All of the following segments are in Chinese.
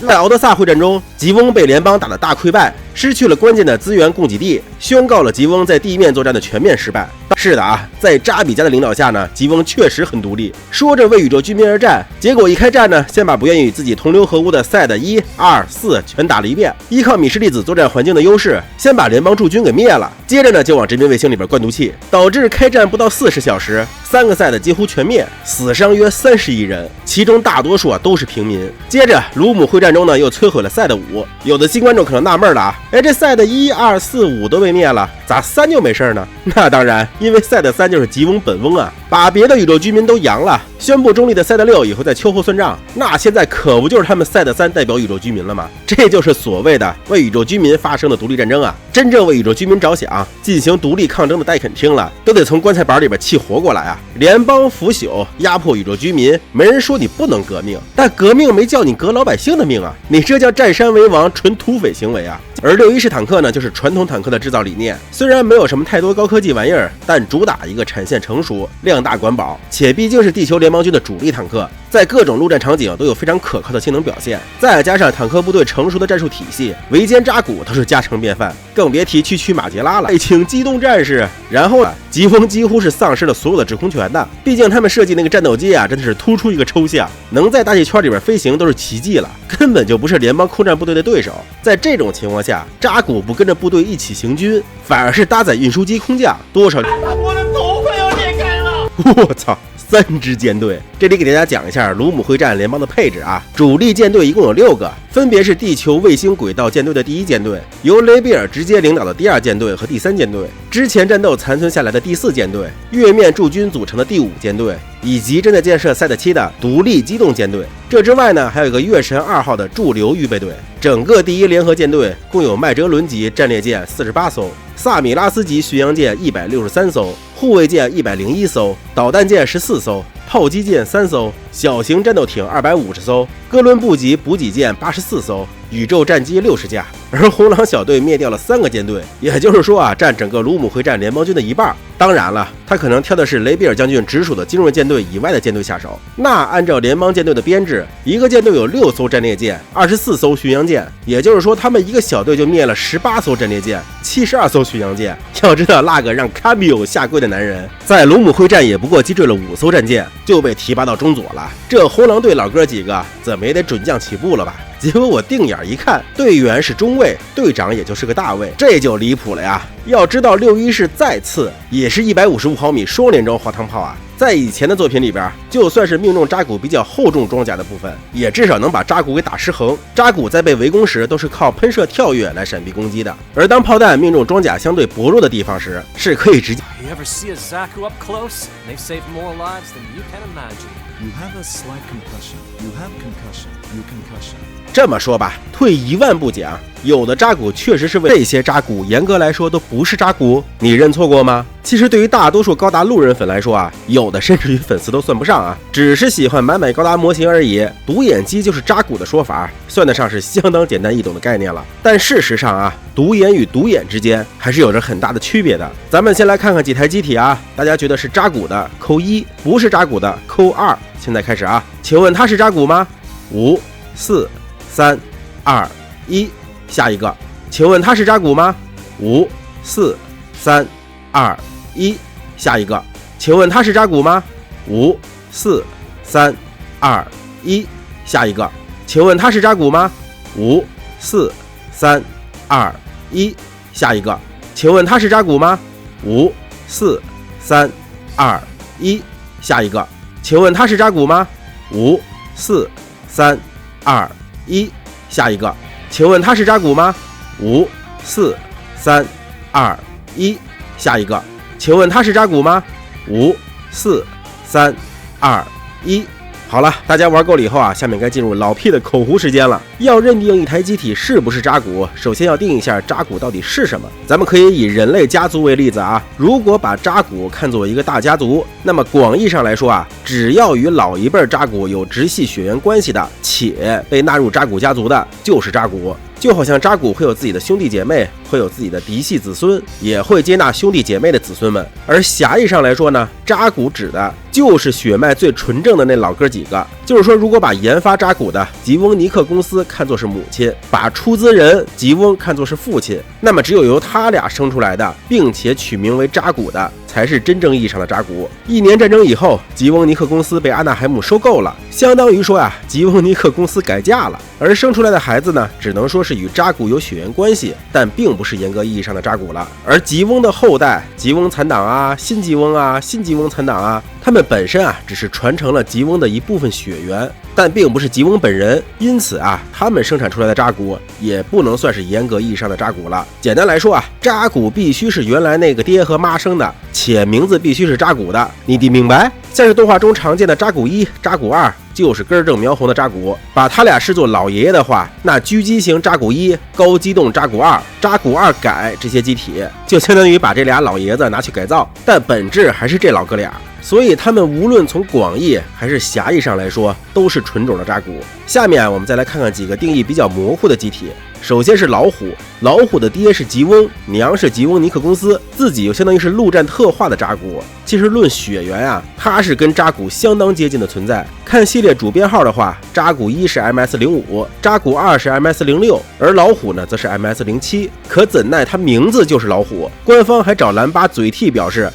在敖德萨会战中，吉翁被联邦打得大溃败，失去了关键的资源供给地，宣告了吉翁在地面作战的全面失败。是的啊，在扎比加的领导下呢，吉翁确实很独立，说着为宇宙居民而战，结果一开战呢，先把不愿意与自己同流合污的赛德1、2、4全打了一遍，依靠米氏粒子作战环境的优势，先把联邦驻军给灭了，接着呢就往殖民卫星里边灌毒气，导致开战不到40小时，3个赛的几乎全灭，死伤约30亿人，其中大多数都是平民。接着卢姆会战中呢，又摧毁了赛德5。有的新观众可能纳闷了啊，这赛德1、2、4、5都被灭了，咋3就没事呢？那当然，因为赛德3就是吉翁本翁啊，把别的宇宙居民都扬了，宣布中立的赛德6以后在秋后算账。那现在可不就是他们赛德3代表宇宙居民了吗？这就是所谓的为宇宙居民发生的独立战争啊！真正为宇宙居民着想，进行独立抗争的戴肯听了，都得从棺材板里边气活过来啊！联邦腐朽，压迫宇宙居民，没人说你不能革命，但革命没叫你革老百姓的命啊！你这叫占山为王，纯土匪行为啊！而614式坦克呢，就是传统坦克的制造理念，虽然没有什么太多高科技玩意儿，但主打一个产线成熟、量大管饱，且毕竟是地球联邦军的主力坦克，在各种陆战场景都有非常可靠的性能表现，再加上坦克部队成熟的战术体系，围歼扎古都是家常便饭，更别提区区马杰拉了。请机动战士，然后吉翁几乎是丧失了所有的制空权的，毕竟他们设计那个战斗机啊，真的是突出一个抽象，能在大气圈里边飞行都是奇迹了，根本就不是联邦空战部队的对手。在这种情况下，扎古不跟着部队一起行军，反而是搭载运输机空降，多少我的头快要裂开了！我操！3支舰队，这里给大家讲一下卢姆会战联邦的配置啊。主力舰队一共有6个，分别是地球卫星轨道舰队的第1舰队，由雷比尔直接领导的第2舰队和第3舰队，之前战斗残存下来的第4舰队，月面驻军组成的第5舰队，以及正在建设赛德7的独立机动舰队。这之外呢，还有一个月神2号的驻留预备队。整个第1联合舰队共有麦哲伦级战列舰48艘，萨米拉斯级巡洋舰163艘，护卫舰101艘，导弹舰14艘，炮击舰3艘，小型战斗艇250艘，哥伦布级补给舰84艘，宇宙战机60架。而红狼小队灭掉了3个舰队，也就是说啊，占整个卢姆会战联邦军的一半。当然了，他可能挑的是雷比尔将军直属的精锐舰队以外的舰队下手。那按照联邦舰队的编制，一个舰队有6艘战列舰，24艘巡洋舰，也就是说他们一个小队就灭了18艘战列舰，72艘巡洋舰。要知道那个让卡比欧下跪的男人，在卢姆会战也不过击坠了5艘战舰，就被提拔到中佐了。这红狼队老哥几个怎么也得准将起步了吧？结果我定眼一看，队员是中尉，队长也就是个大尉，这就离谱了呀！要知道614式再次也是155毫米双连装滑膛炮啊，在以前的作品里边，就算是命中扎古比较厚重装甲的部分，也至少能把扎古给打失衡。扎古在被围攻时都是靠喷射跳跃来闪避攻击的，而当炮弹命中装甲相对薄弱的地方时，是可以直接。You ever see a Zaku up close? They've saved more lives than you can imagine. You have a slight concussion. You have concussion. You concussion. 这么说吧，退1万步讲，有的扎古确实是为这些扎古严格来说都不是扎古，你认错过吗？其实对于大多数高达路人粉来说啊，有的甚至于粉丝都算不上啊，只是喜欢买高达模型而已。独眼机就是扎古的说法，算得上是相当简单易懂的概念了。但事实上啊，独眼与独眼之间还是有着很大的区别的。咱们先来看看几台机体啊，大家觉得是扎古的扣1，不是扎古的扣2。现在开始啊，请问它是扎古吗？5、4、3、2、1，下一个，请问它是扎古吗？5、4、3、2、1，下一个，请问它是扎古吗？5、4、3、2、1，下一个，请问它是扎古吗？5、4、3、2、1，下一个，请问它是扎古吗？5、4、3、2、1，下一个，请问它是扎古吗？5、4、3、2、1，下一个，请问它是扎古吗？5、4、3、2、1，下一个，请问它是扎古吗？5、4、3、2、1。好了，大家玩够了以后啊，下面该进入老 P 的口胡时间了。要认定一台机体是不是扎古，首先要定一下扎古到底是什么。咱们可以以人类家族为例子啊，如果把扎古看作一个大家族，那么广义上来说啊，只要与老一辈扎古有直系血缘关系的，且被纳入扎古家族的，就是扎古。就好像扎古会有自己的兄弟姐妹，会有自己的嫡系子孙，也会接纳兄弟姐妹的子孙们。而狭义上来说呢，扎古指的就是血脉最纯正的那老哥几个。就是说，如果把研发扎古的吉翁尼克公司看作是母亲，把出资人吉翁看作是父亲，那么只有由他俩生出来的，并且取名为扎古的，才是真正意义上的扎古。1年战争以后，吉翁尼克公司被阿纳海姆收购了，相当于说啊，吉翁尼克公司改嫁了，而生出来的孩子呢，只能说是与扎古有血缘关系，但并不是严格意义上的扎古了。而吉翁的后代，吉翁残党啊、新吉翁啊、新吉翁残党啊，他们本身啊，只是传承了吉翁的一部分血缘，但并不是吉翁本人，因此啊，他们生产出来的扎古也不能算是严格意义上的扎古了。简单来说啊，扎古必须是原来那个爹和妈生的，且名字必须是扎古的，你得明白。像是动画中常见的扎古1、扎古2，就是根正苗红的扎古。把他俩视作老爷爷的话，那狙击型扎古1、高机动扎古2、扎古2改这些机体，就相当于把这俩老爷子拿去改造，但本质还是这老哥俩。所以他们无论从广义还是狭义上来说，都是纯种的扎古。下面我们再来看看几个定义比较模糊的机体。首先是老虎，老虎的爹是吉翁，娘是吉翁尼克公司，自己又相当于是陆战特化的扎古。其实论血缘啊，它是跟扎古相当接近的存在。看系列主编号的话，扎古1是 MS05， 扎古2是 MS06， 而老虎呢则是 MS07。可怎奈它名字就是老虎，官方还找蓝巴嘴替表示。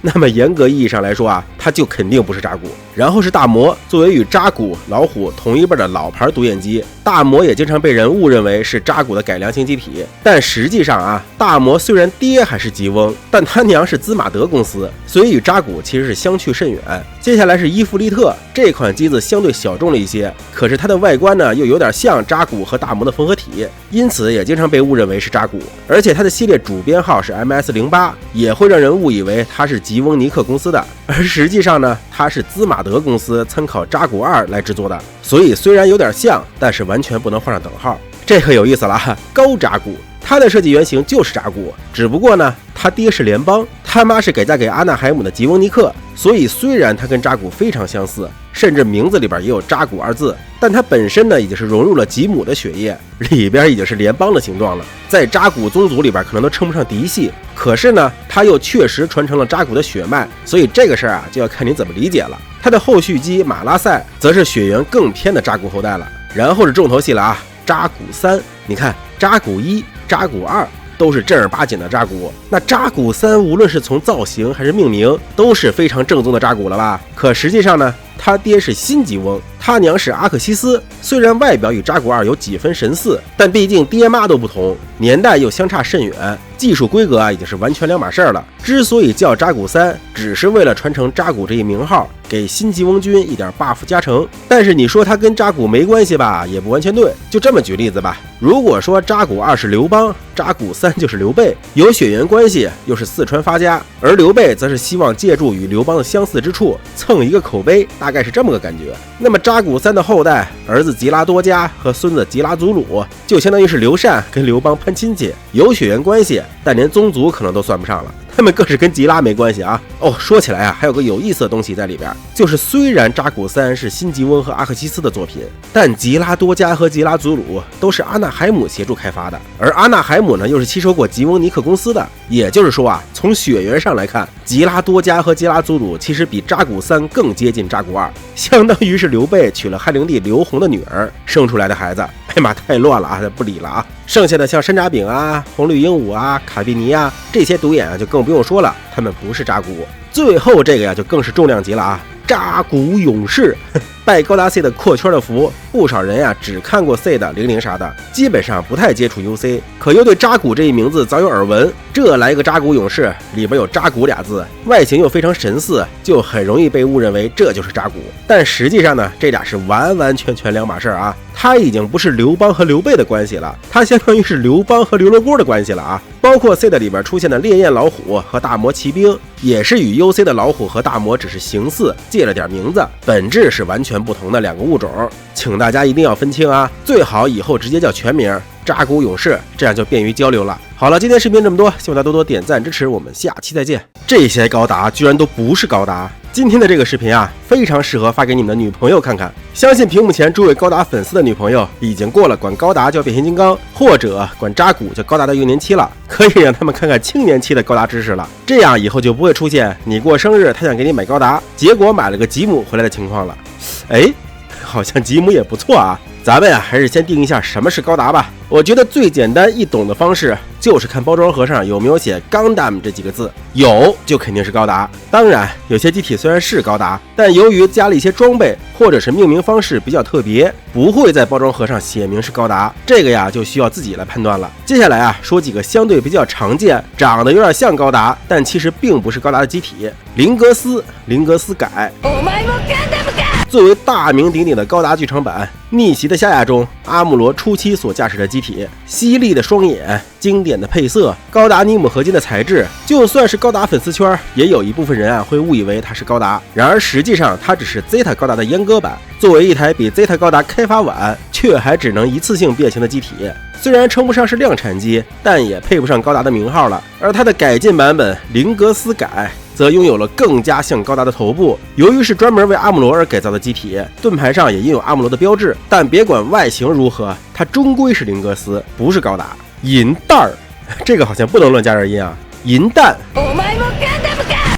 那么严格意义上来说啊，它就肯定不是扎古。然后是大魔，作为与扎古、老虎同一辈的老牌独眼机，大魔也经常被人误认为是扎古的改良型机体。但实际上啊，大魔虽然爹还是吉翁，但他娘是兹马德公司，所以与扎古其实是相去甚远。接下来是伊芙利特，这款机子相对小众了一些，可是它的外观呢又有点像扎古和大魔的缝合体，因此也经常被误认为是扎古。而且它的系列主编号是 MS08， 也会让人误以为它是吉翁尼克公司的，而实际上呢，它是兹马德公司参考扎古2来制作的。所以虽然有点像，但是完全不能画上等号。这个有意思了，高扎古，他的设计原型就是扎古，只不过呢，他爹是联邦，他妈是改嫁给阿纳海姆的吉翁尼克，所以虽然他跟扎古非常相似，甚至名字里边也有扎古2字，但他本身呢已经是融入了吉姆的血液，里边已经是联邦的形状了，在扎古宗族里边可能都称不上嫡系，可是呢，他又确实传承了扎古的血脉，所以这个事儿啊就要看你怎么理解了。他的后续机马拉塞则是血缘更偏的扎古后代了。然后是重头戏了啊，扎古3，你看扎古1、扎古2都是正儿八经的扎古，那扎古3无论是从造型还是命名都是非常正宗的扎古了吧？可实际上呢，他爹是新吉翁，他娘是阿克西斯，虽然外表与扎古2有几分神似，但毕竟爹妈都不同，年代又相差甚远，技术规格啊已经是完全两码事儿了。之所以叫扎古3，只是为了传承扎古这一名号，给新吉翁军一点 buff 加成。但是你说他跟扎古没关系吧，也不完全对。就这么举例子吧，如果说扎古2是刘邦，扎古3就是刘备，有血缘关系，又是四川发家，而刘备则是希望借助与刘邦的相似之处，蹭一个口碑，大概是这么个感觉。那么扎古3的后代，儿子吉拉多加和孙子吉拉祖鲁，就相当于是刘禅跟刘邦攀亲戚，有血缘关系，但连宗族可能都算不上了。他们更是跟吉拉没关系啊！哦，说起来啊，还有个有意思的东西在里边，就是虽然扎古3是新吉翁和阿克西斯的作品，但吉拉多加和吉拉祖鲁都是阿纳海姆协助开发的，而阿纳海姆呢又是吸收过吉翁尼克公司的，也就是说啊，从血缘上来看，吉拉多加和吉拉祖鲁其实比扎古3更接近扎古2，相当于是刘备娶了汉灵帝刘宏的女儿生出来的孩子。哎妈，太乱了啊，不理了啊！剩下的像山楂饼啊、红绿鹦鹉啊、卡比尼啊这些独眼啊，就更不用说了，他们不是扎古。最后这个呀，就更是重量级了啊！扎古勇士，拜高达 C 的扩圈的福，不少人呀只看过 C 的00啥的，基本上不太接触 UC， 可又对扎古这一名字早有耳闻。这来个扎古勇士，里边有扎古俩字，外形又非常神似，就很容易被误认为这就是扎古。但实际上呢，这俩是完完全全两码事啊！他已经不是刘邦和刘备的关系了，他相当于是刘邦和刘罗锅的关系了啊！包括 C 的里边出现的烈焰老虎和大魔骑兵，也是与 UC 的老虎和大魔只是形似，借了点名字，本质是完全不同的两个物种，请大家一定要分清啊！最好以后直接叫全名。扎古勇士，这样就便于交流了。好了，今天视频这么多，希望大家多多点赞支持，我们下期再见。这些高达居然都不是高达。今天的这个视频啊，非常适合发给你们的女朋友看看。相信屏幕前诸位高达粉丝的女朋友已经过了管高达叫变形金刚，或者管扎古叫高达的幼年期了，可以让他们看看青年期的高达知识了。这样以后就不会出现你过生日他想给你买高达，结果买了个吉姆回来的情况了。哎，好像吉姆也不错啊。咱们还是先定一下什么是高达吧。我觉得最简单易懂的方式就是看包装盒上有没有写 Gundam 这几个字，有就肯定是高达。当然，有些机体虽然是高达，但由于加了一些装备或者是命名方式比较特别，不会在包装盒上写明是高达。这个就需要自己来判断了。接下来说几个相对比较常见、长得有点像高达，但其实并不是高达的机体。林格斯改。作为大名鼎鼎的高达剧场版，逆袭的夏亚中，阿姆罗初期所驾驶的机体，犀利的双眼，经典的配色，高达尼姆合金的材质，就算是高达粉丝圈，也有一部分人会误以为它是高达。然而实际上，它只是 Zeta 高达的阉割版。作为一台比 Zeta 高达开发晚，却还只能一次性变形的机体，虽然称不上是量产机，但也配不上高达的名号了。而它的改进版本林格斯改则拥有了更加像高达的头部，由于是专门为阿姆罗而改造的机体，盾牌上也印有阿姆罗的标志，但别管外形如何，它终归是林格斯，不是高达。银弹儿，这个好像不能乱加热音啊，银弹。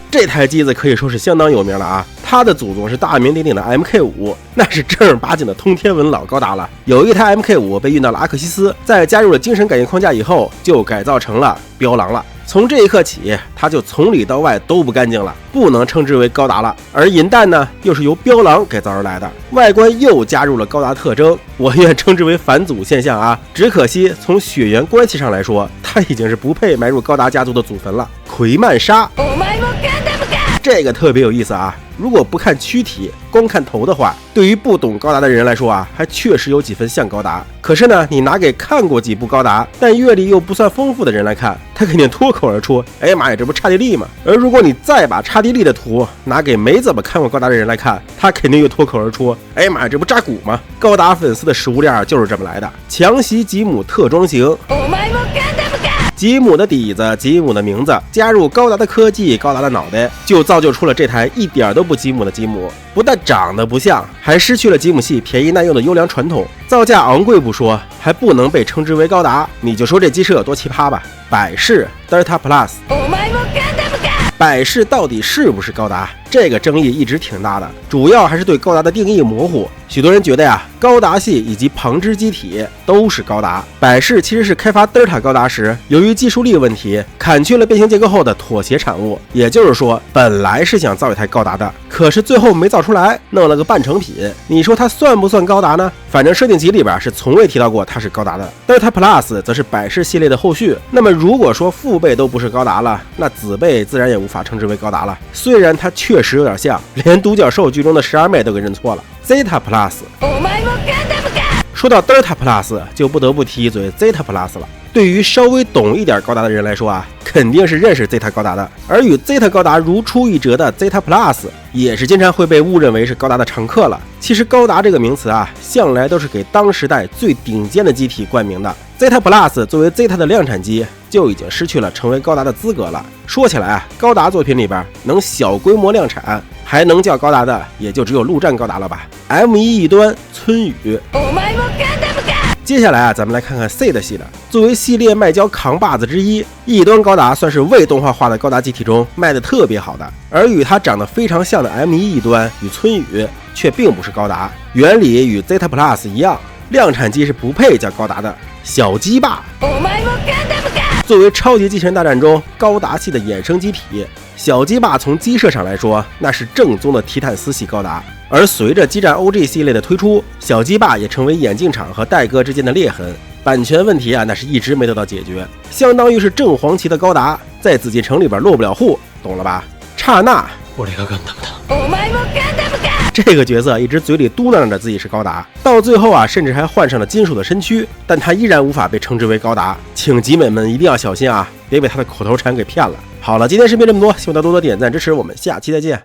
这台机子可以说是相当有名了啊，它的祖宗是大名鼎鼎的 MK5， 那是正儿八经的通天文老高达了。有一台 MK5 被运到了阿克西斯，在加入了精神感应框架以后，就改造成了彪狼了。从这一刻起，它就从里到外都不干净了，不能称之为高达了。而银弹呢，又是由彪狼改造而来的，外观又加入了高达特征，我愿称之为返祖现象啊。只可惜从血缘关系上来说，它已经是不配埋入高达家族的祖坟了。奎曼莎，这个特别有意思啊。如果不看躯体，光看头的话，对于不懂高达的人来说还确实有几分像高达。可是呢，你拿给看过几部高达，但阅历又不算丰富的人来看，他肯定脱口而出：“哎呀妈呀，这不刹帝利吗？”而如果你再把刹帝利的图拿给没怎么看过高达的人来看，他肯定又脱口而出：“哎呀妈呀，这不扎古吗？”高达粉丝的食物链就是这么来的。强袭吉姆特装型。吉姆的底子，吉姆的名字，加入高达的科技，高达的脑袋，就造就出了这台一点都不吉姆的吉姆。不但长得不像，还失去了吉姆系便宜耐用的优良传统，造价昂贵不说，还不能被称之为高达。你就说这机设有多奇葩吧。百事 Delta Plus， 百事到底是不是高达？这个争议一直挺大的，主要还是对高达的定义模糊。许多人觉得高达系以及旁支机体都是高达。百事其实是开发德尔塔高达时，由于技术力问题，砍去了变形结构后的妥协产物。也就是说，本来是想造一台高达的，可是最后没造出来，弄了个半成品。你说它算不算高达呢？反正设定集里边是从未提到过它是高达的。德尔塔 Plus 则是百事系列的后续。那么如果说父辈都不是高达了，那子辈自然也无法称之为高达了。虽然它确实有点像，连独角兽剧中的12妹都给认错了。Zeta Plus， 说到 Delta Plus， 就不得不提一嘴 Zeta Plus 了。对于稍微懂一点高达的人来说肯定是认识 Zeta 高达的。而与 Zeta 高达如出一辙的 Zeta Plus， 也是经常会被误认为是高达的常客了。其实高达这个名词向来都是给当时代最顶尖的机体冠名的。Zeta Plus 作为 Zeta 的量产机，就已经失去了成为高达的资格了。说起来高达作品里边能小规模量产还能叫高达的，也就只有陆战高达了吧。M1 一端村雨。接下来咱们来看看 C 的系的。作为系列卖胶扛把子之一，一端高达算是未动画化的高达机体中卖的特别好的。而与它长得非常像的 M1 一端与村雨却并不是高达，原理与 Zeta Plus 一样，量产机是不配叫高达的。小鸡霸，作为超级机器人大战中高达系的衍生机体，小鸡霸从机设上来说，那是正宗的提坦斯系高达。而随着激战 OG 系列的推出，小鸡霸也成为眼镜厂和戴哥之间的裂痕。版权问题那是一直没得到解决，相当于是正黄旗的高达在紫禁城里边落不了户，懂了吧？刹那，这个角色一直嘴里嘟囔着自己是高达，到最后甚至还换上了金属的身躯，但他依然无法被称之为高达。请集美们一定要小心别被他的口头禅给骗了。好了，今天视频这么多，希望大家多多点赞支持，我们下期再见。